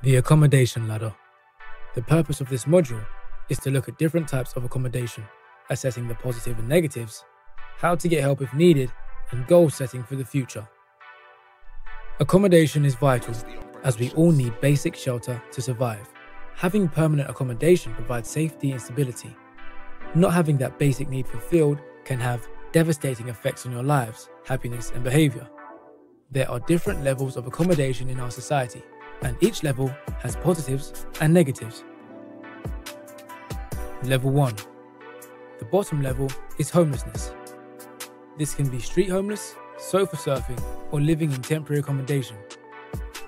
The accommodation ladder. The purpose of this module is to look at different types of accommodation, assessing the positive and negatives, how to get help if needed, and goal setting for the future. Accommodation is vital, as we all need basic shelter to survive. Having permanent accommodation provides safety and stability. Not having that basic need fulfilled can have devastating effects on your lives, happiness, and behavior. There are different levels of accommodation in our society, and each level has positives and negatives. Level 1. The bottom level is homelessness. This can be street homeless, sofa surfing, or living in temporary accommodation.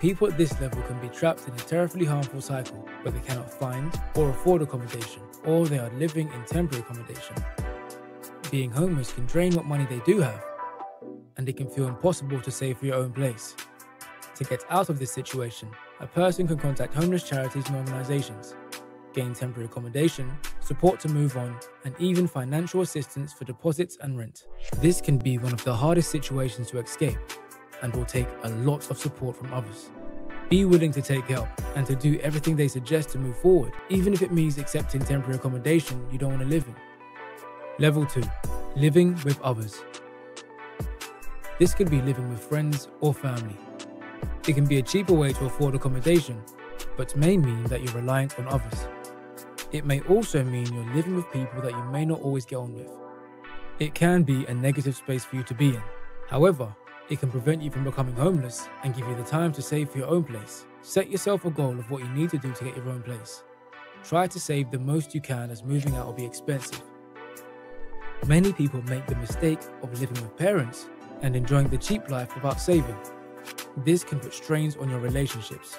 People at this level can be trapped in a terribly harmful cycle where they cannot find or afford accommodation, or they are living in temporary accommodation. Being homeless can drain what money they do have, and it can feel impossible to save for your own place. To get out of this situation, a person can contact homeless charities and organizations, gain temporary accommodation, support to move on, and even financial assistance for deposits and rent. This can be one of the hardest situations to escape and will take a lot of support from others. Be willing to take help and to do everything they suggest to move forward, even if it means accepting temporary accommodation you don't want to live in. Level 2. Living with others. This could be living with friends or family. It can be a cheaper way to afford accommodation, but may mean that you're reliant on others. It may also mean you're living with people that you may not always get on with. It can be a negative space for you to be in. However, it can prevent you from becoming homeless and give you the time to save for your own place. Set yourself a goal of what you need to do to get your own place. Try to save the most you can, as moving out will be expensive. Many people make the mistake of living with parents and enjoying the cheap life without saving. This can put strains on your relationships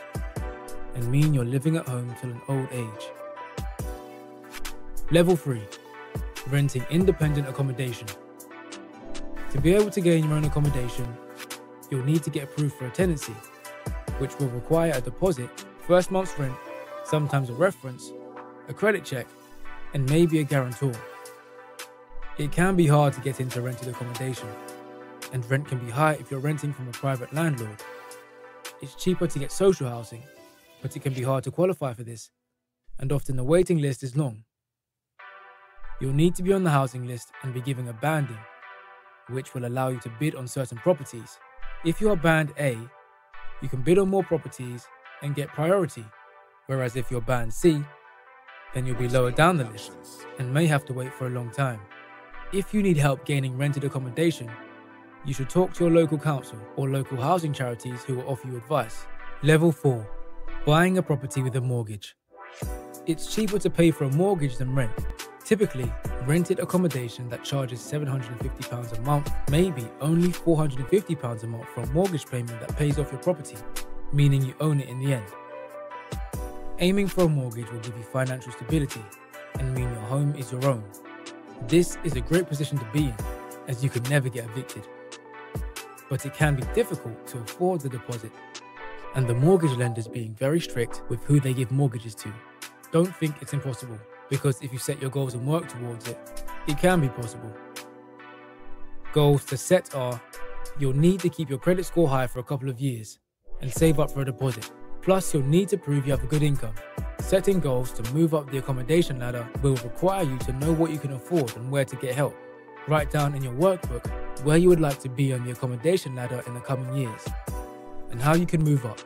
and mean you're living at home till an old age. Level 3. Renting independent accommodation. To be able to gain your own accommodation, you'll need to get approved for a tenancy, which will require a deposit, first month's rent, sometimes a reference, a credit check, and maybe a guarantor. It can be hard to get into rented accommodation, and rent can be high if you're renting from a private landlord. It's cheaper to get social housing, but it can be hard to qualify for this, and often the waiting list is long. You'll need to be on the housing list and be given a banding, which will allow you to bid on certain properties. If you are band A, you can bid on more properties and get priority, whereas if you're band C, then you'll be lower down the list and may have to wait for a long time. If you need help gaining rented accommodation, you should talk to your local council or local housing charities who will offer you advice. Level 4. Buying a property with a mortgage. It's cheaper to pay for a mortgage than rent. Typically, rented accommodation that charges £750 a month may be only £450 a month for a mortgage payment that pays off your property, meaning you own it in the end. Aiming for a mortgage will give you financial stability and mean your home is your own. This is a great position to be in, as you could never get evicted. But it can be difficult to afford the deposit, and the mortgage lenders being very strict with who they give mortgages to. Don't think it's impossible, because if you set your goals and work towards it, it can be possible. Goals to set are: you'll need to keep your credit score high for a couple of years and save up for a deposit. Plus, you'll need to prove you have a good income. Setting goals to move up the accommodation ladder will require you to know what you can afford and where to get help. Write down in your workbook where you would like to be on the accommodation ladder in the coming years and how you can move up.